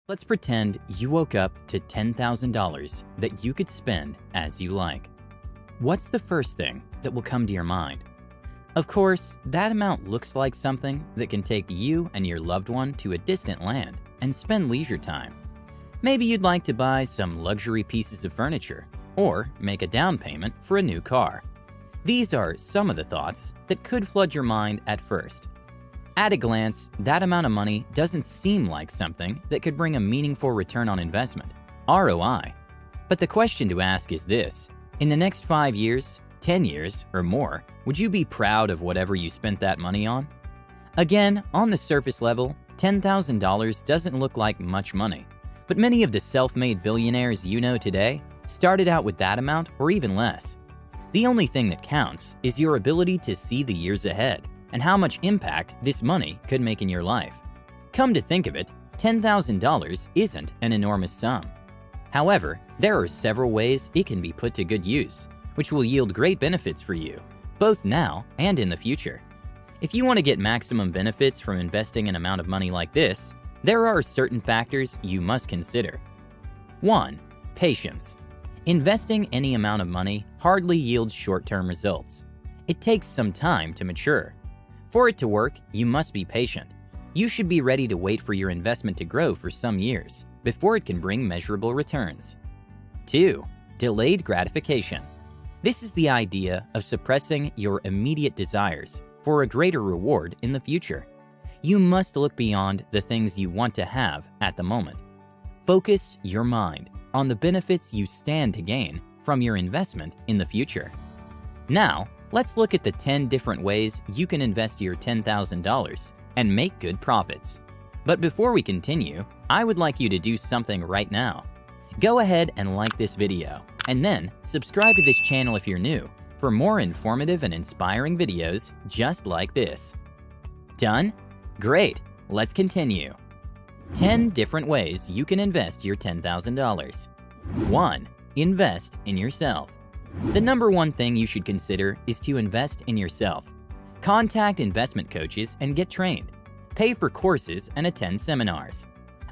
Let's pretend you woke up to $10,000 that you could spend as you like. What's the first thing that will come to your mind? Of course, that amount looks like something that can take you and your loved one to a distant land and spend leisure time. Maybe you'd like to buy some luxury pieces of furniture or make a down payment for a new car. These are some of the thoughts that could flood your mind at first. At a glance, that amount of money doesn't seem like something that could bring a meaningful return on investment, ROI. But the question to ask is this: in the next 5 years, 10 years, or more, would you be proud of whatever you spent that money on? Again, on the surface level, $10,000 doesn't look like much money, but many of the self-made billionaires you know today started out with that amount or even less. The only thing that counts is your ability to see the years ahead and how much impact this money could make in your life. Come to think of it, $10,000 isn't an enormous sum. However, there are several ways it can be put to good use, which will yield great benefits for you, both now and in the future. If you want to get maximum benefits from investing an amount of money like this, there are certain factors you must consider. 1. Patience. Investing any amount of money hardly yields short-term results. It takes some time to mature. For it to work, you must be patient. You should be ready to wait for your investment to grow for some years before it can bring measurable returns. 2. Delayed gratification. This is the idea of suppressing your immediate desires for a greater reward in the future. You must look beyond the things you want to have at the moment. Focus your mind on the benefits you stand to gain from your investment in the future. Now, let's look at the 10 different ways you can invest your $10,000 and make good profits. But before we continue, I would like you to do something right now. Go ahead and like this video, and then subscribe to this channel if you're new for more informative and inspiring videos just like this. Done? Great, let's continue. 10 different ways you can invest your $10,000. 1. Invest in yourself. The number one thing you should consider is to invest in yourself. Contact investment coaches and get trained. Pay for courses and attend seminars.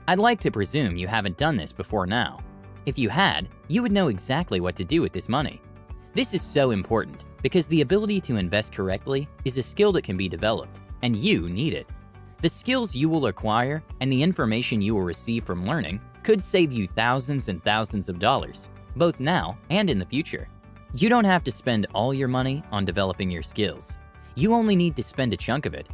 I'd like to presume you haven't done this before now. If you had, you would know exactly what to do with this money. This is so important because the ability to invest correctly is a skill that can be developed, and you need it. The skills you will acquire and the information you will receive from learning could save you thousands and thousands of dollars, both now and in the future. You don't have to spend all your money on developing your skills. You only need to spend a chunk of it.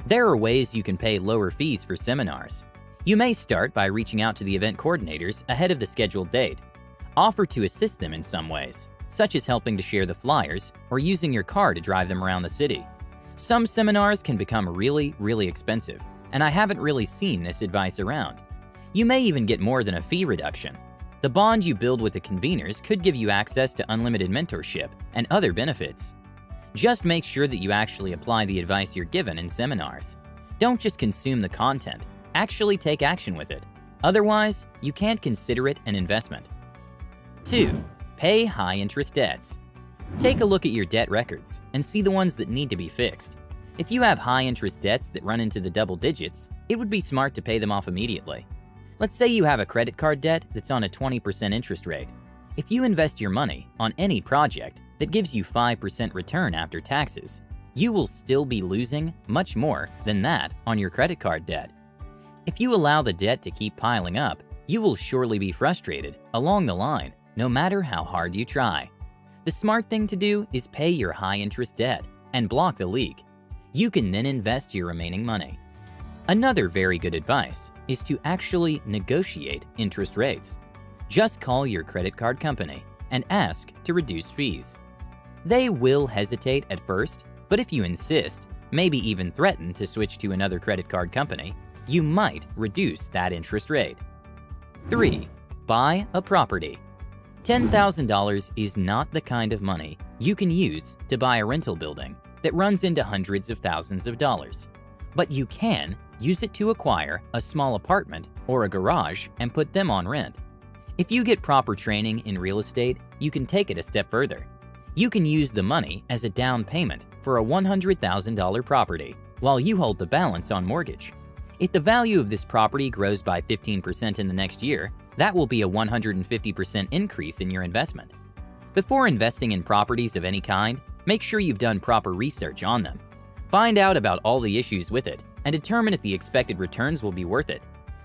There are ways you can pay lower fees for seminars. You may start by reaching out to the event coordinators ahead of the scheduled date. Offer to assist them in some ways, such as helping to share the flyers or using your car to drive them around the city. Some seminars can become really expensive, and I haven't really seen this advice around. You may even get more than a fee reduction. The bond you build with the conveners could give you access to unlimited mentorship and other benefits. Just make sure that you actually apply the advice you're given in seminars. Don't just consume the content, actually take action with it. Otherwise, you can't consider it an investment. 2. Pay high-interest debts. Take a look at your debt records and see the ones that need to be fixed. If you have high-interest debts that run into the double digits, it would be smart to pay them off immediately. Let's say you have a credit card debt that's on a 20% interest rate. If you invest your money on any project that gives you 5% return after taxes, you will still be losing much more than that on your credit card debt. If you allow the debt to keep piling up, you will surely be frustrated along the line, no matter how hard you try. The smart thing to do is pay your high-interest debt and block the leak. You can then invest your remaining money. Another very good advice is to actually negotiate interest rates. Just call your credit card company and ask to reduce fees. They will hesitate at first, but if you insist, maybe even threaten to switch to another credit card company, you might reduce that interest rate. 3. Buy a property. $10,000 is not the kind of money you can use to buy a rental building that runs into hundreds of thousands of dollars. But you can use it to acquire a small apartment or a garage and put them on rent. If you get proper training in real estate, you can take it a step further. You can use the money as a down payment for a $100,000 property while you hold the balance on mortgage. If the value of this property grows by 15% in the next year, that will be a 150% increase in your investment. Before investing in properties of any kind, make sure you've done proper research on them. Find out about all the issues with it and determine if the expected returns will be worth it.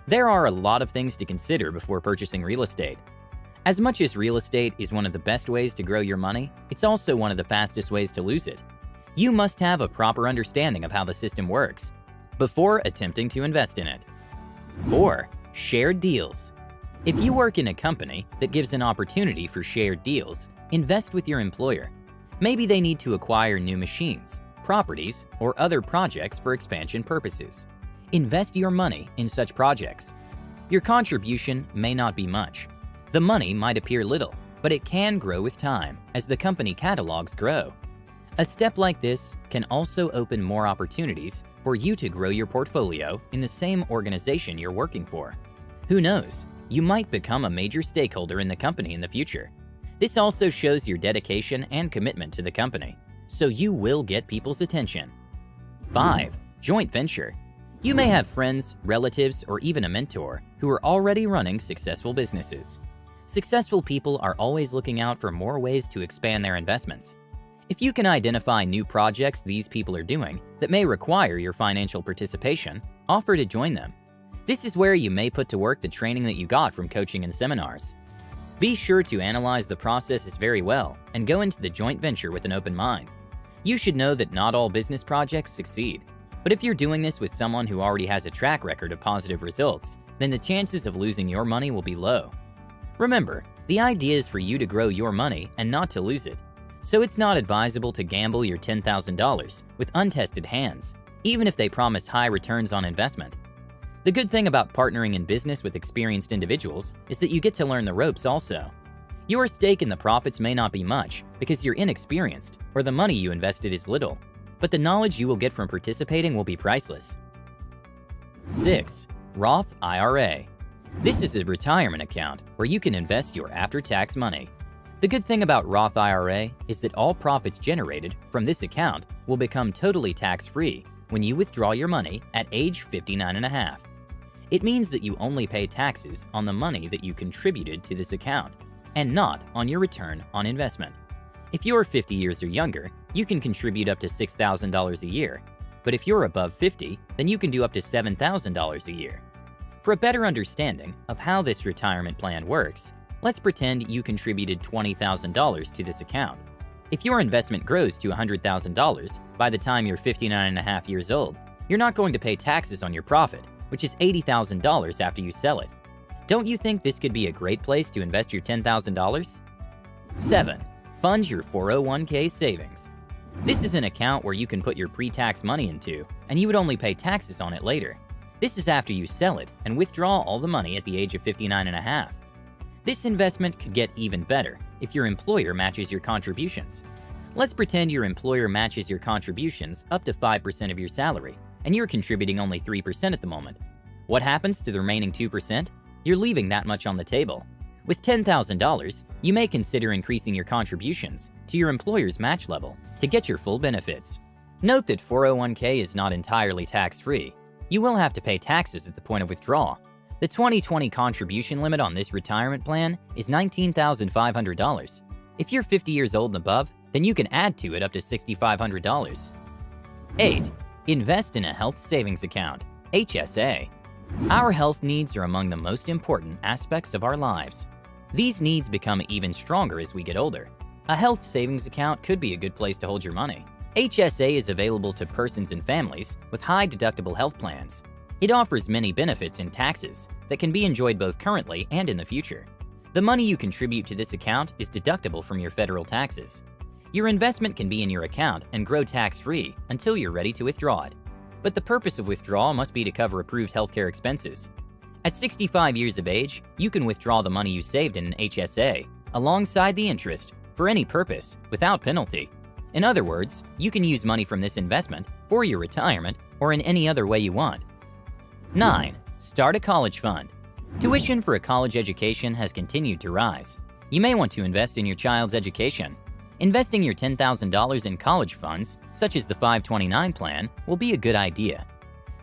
There are a lot of things to consider before purchasing real estate. As much as real estate is one of the best ways to grow your money, it's also one of the fastest ways to lose it. You must have a proper understanding of how the system works before attempting to invest in it. 4. Shared deals. If you work in a company that gives an opportunity for shared deals, invest with your employer. Maybe they need to acquire new machines, properties, or other projects for expansion purposes. Invest your money in such projects. Your contribution may not be much. The money might appear little, but it can grow with time as the company catalogs grow. A step like this can also open more opportunities for you to grow your portfolio in the same organization you're working for. Who knows, you might become a major stakeholder in the company in the future. This also shows your dedication and commitment to the company, so you will get people's attention. 5. Joint venture. You may have friends, relatives, or even a mentor who are already running successful businesses. Successful people are always looking out for more ways to expand their investments. If you can identify new projects these people are doing that may require your financial participation, offer to join them. This is where you may put to work the training that you got from coaching and seminars. Be sure to analyze the processes very well and go into the joint venture with an open mind. You should know that not all business projects succeed, but if you're doing this with someone who already has a track record of positive results, then the chances of losing your money will be low. Remember, the idea is for you to grow your money and not to lose it. So it's not advisable to gamble your $10,000 with untested hands, even if they promise high returns on investment. The good thing about partnering in business with experienced individuals is that you get to learn the ropes also. Your stake in the profits may not be much because you're inexperienced or the money you invested is little, but the knowledge you will get from participating will be priceless. 6. Roth IRA. This is a retirement account where you can invest your after-tax money. The good thing about Roth IRA is that all profits generated from this account will become totally tax-free when you withdraw your money at age 59 and a half. It means that you only pay taxes on the money that you contributed to this account and not on your return on investment. If you're 50 years or younger, you can contribute up to $6,000 a year. But if you're above 50, then you can do up to $7,000 a year. For a better understanding of how this retirement plan works, let's pretend you contributed $20,000 to this account. If your investment grows to $100,000 by the time you're 59 and a half years old, you're not going to pay taxes on your profit, which is $80,000 after you sell it. Don't you think this could be a great place to invest your $10,000? 7. Fund your 401k savings. This is an account where you can put your pre-tax money into, and you would only pay taxes on it later. This is after you sell it and withdraw all the money at the age of 59 and a half. This investment could get even better if your employer matches your contributions. Let's pretend your employer matches your contributions up to 5% of your salary, and you're contributing only 3% at the moment. What happens to the remaining 2%? You're leaving that much on the table. With $10,000, you may consider increasing your contributions to your employer's match level to get your full benefits. Note that 401k is not entirely tax-free. You will have to pay taxes at the point of withdrawal. The 2020 contribution limit on this retirement plan is $19,500. If you're 50 years old and above, then you can add to it up to $6,500. 8. Invest in a health savings account, HSA. Our health needs are among the most important aspects of our lives. These needs become even stronger as we get older. A health savings account could be a good place to hold your money. HSA is available to persons and families with high deductible health plans. It offers many benefits and taxes that can be enjoyed both currently and in the future. The money you contribute to this account is deductible from your federal taxes. Your investment can be in your account and grow tax-free until you're ready to withdraw it. But the purpose of withdrawal must be to cover approved healthcare expenses. At 65 years of age, you can withdraw the money you saved in an HSA alongside the interest for any purpose without penalty. In other words, you can use money from this investment for your retirement or in any other way you want. 9. Start a college fund. Tuition for a college education has continued to rise. You may want to invest in your child's education. Investing your $10,000 in college funds, such as the 529 plan, will be a good idea.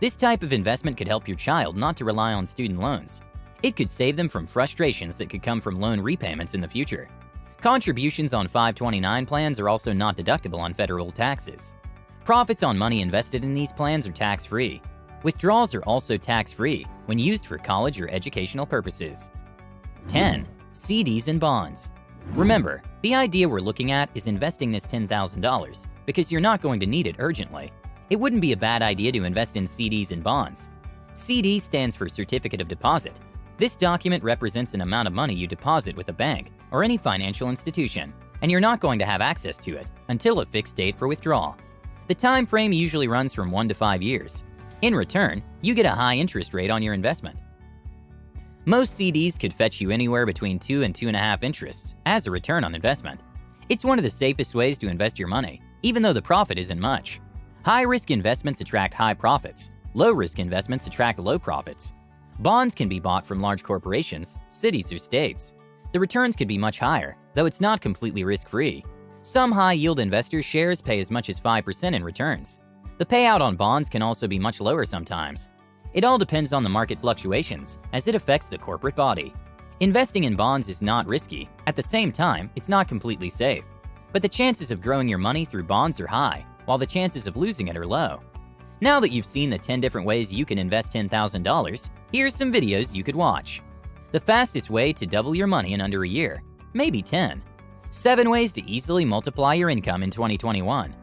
This type of investment could help your child not to rely on student loans. It could save them from frustrations that could come from loan repayments in the future. Contributions on 529 plans are also not deductible on federal taxes. Profits on money invested in these plans are tax-free. Withdrawals are also tax-free when used for college or educational purposes. 10. CDs and bonds. Remember, the idea we're looking at is investing this $10,000 because you're not going to need it urgently. It wouldn't be a bad idea to invest in CDs and bonds. CD stands for Certificate of Deposit. This document represents an amount of money you deposit with a bank or any financial institution, and you're not going to have access to it until a fixed date for withdrawal. The time frame usually runs from 1 to 5 years. In return, you get a high interest rate on your investment. Most CDs could fetch you anywhere between 2 and 2.5 interests as a return on investment. It's one of the safest ways to invest your money, even though the profit isn't much. High-risk investments attract high profits. Low-risk investments attract low profits. Bonds can be bought from large corporations, cities, or states. The returns could be much higher, though it's not completely risk-free. Some high-yield investors' shares pay as much as 5% in returns. The payout on bonds can also be much lower sometimes. It all depends on the market fluctuations, as it affects the corporate body. Investing in bonds is not risky. At the same time, it's not completely safe. But the chances of growing your money through bonds are high, while the chances of losing it are low. Now that you've seen the 10 different ways you can invest $10,000, here's some videos you could watch. The fastest way to double your money in under a year, maybe 10. 7 ways to easily multiply your income in 2021.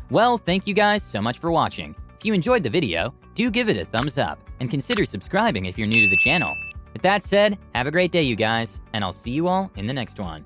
Well, thank you guys so much for watching. If you enjoyed the video, do give it a thumbs up and consider subscribing if you're new to the channel. With that said, have a great day you guys, and I'll see you all in the next one.